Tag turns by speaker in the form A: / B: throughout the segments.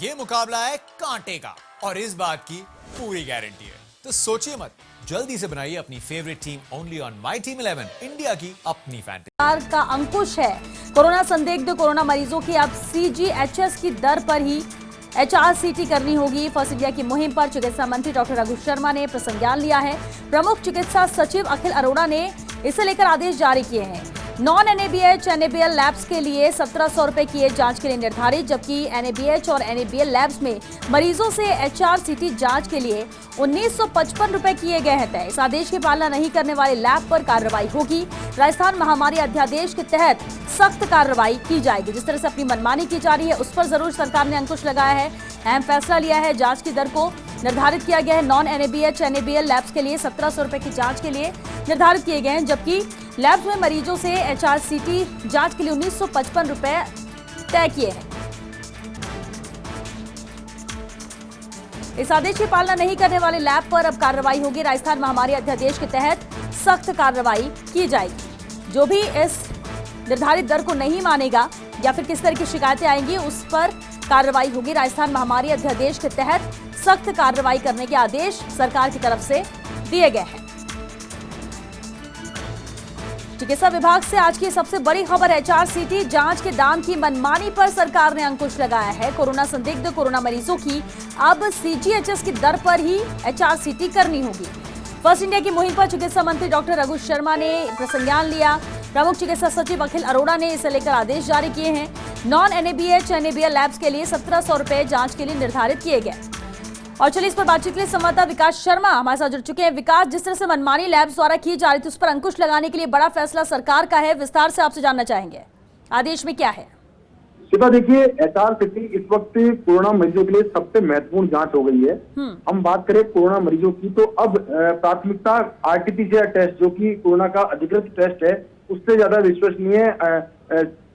A: ये मुकाबला है कांटे का और इस बात की पूरी गारंटी है। तो सोचिए मत, जल्दी से बनाइए अपनी favourite team only on my team 11, India की अपनी फैंटेसी।
B: सरकार का अंकुश है। कोरोना संदिग्ध कोरोना मरीजों की अब CGHS की दर पर ही HRCT करनी होगी। फर्स्ट इंडिया की मुहिम पर चिकित्सा मंत्री डॉक्टर रघु शर्मा ने प्रसंज्ञान लिया है। प्रमुख चिकित्सा सचिव अखिल अरोड़ा ने इसे लेकर आदेश जारी किए हैं। नॉन NABH NABL लैब्स के लिए 1700 रुपए की जांच के लिए निर्धारित, जबकि NABH और NABL लैब्स में मरीजों से HRCT जांच के लिए 1955 रुपए किए गए हैं तय। इस आदेश की पालना नहीं करने वाले लैब पर कार्रवाई होगी। राजस्थान महामारी अध्यादेश के तहत सख्त कार्रवाई की जाएगी। जिस तरह से अपनी मनमानी की जा रही है उस पर जरूर सरकार ने अंकुश लगाया है। अहम फैसला लिया है। जांच की दर को निर्धारित किया गया है। नॉन NABH NABL लैब्स के लिए 1700 रुपए की जांच के लिए निर्धारित किए गए हैं, जबकि लैब्स में मरीजों से HRCT जांच के लिए 1955 रुपए तय किए हैं। इस आदेश की पालना नहीं करने वाले लैब पर अब कार्रवाई होगी। राजस्थान महामारी अध्यादेश के तहत सख्त कार्रवाई की जाएगी। जो भी इस निर्धारित दर को नहीं मानेगा या फिर किस तरह की शिकायतें आएंगी उस पर कार्रवाई होगी। राजस्थान महामारी अध्यादेश के तहत सख्त कार्रवाई करने के आदेश सरकार की तरफ से दिए गए हैं। चिकित्सा विभाग से आज की सबसे बड़ी खबर, HRCT जांच के दाम की मनमानी पर सरकार ने अंकुश लगाया है। कोरोना संदिग्ध कोरोना मरीजों की अब CGHS की दर पर ही HRCT करनी होगी। फर्स्ट इंडिया की मुहिम पर चिकित्सा मंत्री डॉक्टर रघु शर्मा ने प्रसंज्ञान लिया। प्रमुख चिकित्सा सचिव अखिल अरोड़ा ने इसे लेकर आदेश जारी किए हैं। नॉन NABH NABL लैब्स के लिए 1700 रुपए जांच के लिए निर्धारित किए गए। और चलिए इस पर बातचीत के लिए संवाददाता विकास शर्मा हमारे साथ जुड़ चुके हैं। विकास, जिस तरह से मनमानी लैब्स द्वारा की जा रही थी उस पर अंकुश लगाने के लिए बड़ा फैसला सरकार का है, विस्तार से आपसे जानना चाहेंगे आदेश में क्या है?
C: शिवा, देखिए HRCT इस वक्त कोरोना मरीजों के लिए सबसे महत्वपूर्ण जांच हो गई है। हम बात करें कोरोना मरीजों की तो अब प्राथमिकता RT-PCR टेस्ट जो कि कोरोना का अधिकृत टेस्ट है उससे ज्यादा विश्वसनीय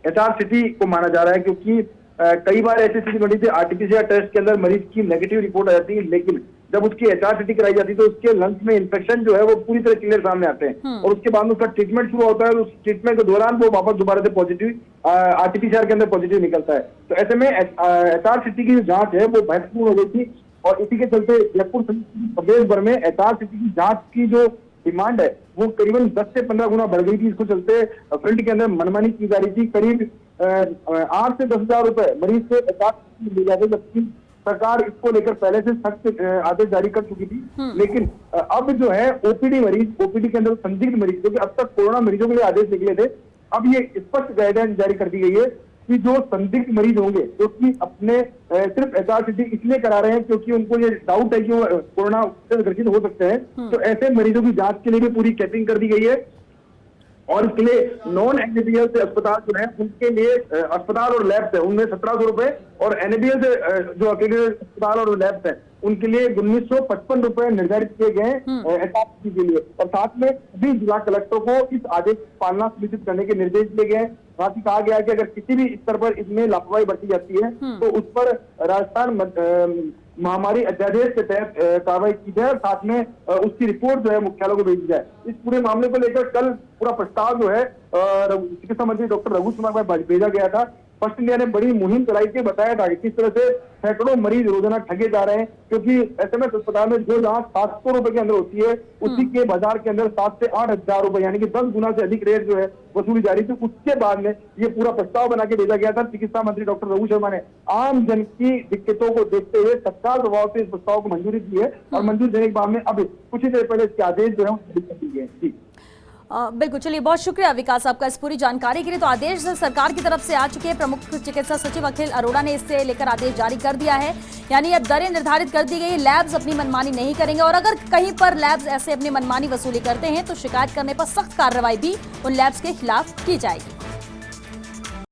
C: HRCT को माना जा रहा है, क्योंकि कई बार ऐसी स्थिति बनी थी RT-PCR टेस्ट के अंदर मरीज की नेगेटिव रिपोर्ट आ जाती है, लेकिन जब उसकी HRCT कराई जाती है तो उसके लंग्स में इन्फेक्शन जो है वो पूरी तरह क्लियर सामने आते हैं और उसके बाद में उसका ट्रीटमेंट शुरू होता है और उस ट्रीटमेंट के दौरान वो वापस दोबारा से पॉजिटिव RT-PCR के अंदर पॉजिटिव निकलता है। तो ऐसे में HRCT की जो जांच है वो महत्वपूर्ण हो गई थी और इसी के चलते जयपुर प्रदेश भर में HRCT की जांच की जो डिमांड है वो करीबन 10 से 15 गुना बढ़ गई थी। इसको चलते फील्ड के अंदर मनमानी की जा रही थी। करीब 8 से 10,000 रुपए मरीज से HRCT मिल जाते, जबकि सरकार इसको लेकर पहले से सख्त आदेश जारी कर चुकी थी। लेकिन अब जो है OPD के अंदर संदिग्ध मरीज, जो कि अब तक कोरोना मरीजों के लिए आदेश निकले थे, अब ये स्पष्ट गाइडलाइन जारी कर दी गई है कि जो संदिग्ध मरीज होंगे जो कि अपने सिर्फ HRCT इसलिए करा रहे हैं क्योंकि उनको ये डाउट है कि वो कोरोना से ग्रसित हो सकते हैं, तो ऐसे मरीजों की जांच के लिए भी पूरी कैपिंग कर दी गई है। और इसके लिए नॉन NABL से अस्पताल जो है उनके लिए अस्पताल और लैब्स है उनमें 1700 रुपए और NABL से जो अकेले अस्पताल और लैब्स है उनके लिए 1955 रुपए निर्धारित किए गए HRCT के लिए। और साथ में सभी जिला कलेक्टरों को इस आदेश की पालना सुनिश्चित करने के निर्देश दिए गए। साथ ही कहा गया है कि अगर किसी भी स्तर पर इसमें लापरवाही बरती जाती है तो उस पर राजस्थान महामारी अध्यादेश के तहत कार्रवाई की जाए और साथ में उसकी रिपोर्ट जो है मुख्यालय को भेजी जाए। इस पूरे मामले को लेकर कल पूरा प्रस्ताव जो है चिकित्सा मंत्री डॉक्टर रघु शर्मा को भेजा गया था। फर्स्ट इंडिया ने बड़ी मुहिम चलाई थी, बताया था कि किस तरह से सैकड़ों मरीज रोजाना ठगे जा रहे हैं, क्योंकि SMS अस्पताल में जो जांच 700 रुपए के अंदर होती है उसी के बाजार के अंदर 7 से 8,000 रुपए यानी कि 10 गुना से अधिक रेट जो है वसूली जा रही थी। उसके बाद में ये पूरा प्रस्ताव बना के भेजा गया था। चिकित्सा मंत्री डॉक्टर रघु शर्मा ने आम जन की दिक्कतों को देखते हुए तत्काल प्रभाव से इस प्रस्ताव को मंजूरी दी है और मंजूरी देने के बाद में अब कुछ ही देर पहले इसके आदेश जो है दिए गए। जी
B: बिल्कुल, चलिए बहुत शुक्रिया विकास आपका इस पूरी जानकारी के लिए। तो आदेश सरकार की तरफ से आ चुके हैं। प्रमुख चिकित्सा सचिव अखिल अरोड़ा ने इससे लेकर आदेश जारी कर दिया है, यानी अब दरें निर्धारित कर दी गई। लैब्स अपनी मनमानी नहीं करेंगे और अगर कहीं पर लैब्स ऐसे अपनी मनमानी वसूली करते हैं तो शिकायत करने पर सख्त कार्रवाई भी उन लैब्स के खिलाफ की जाएगी।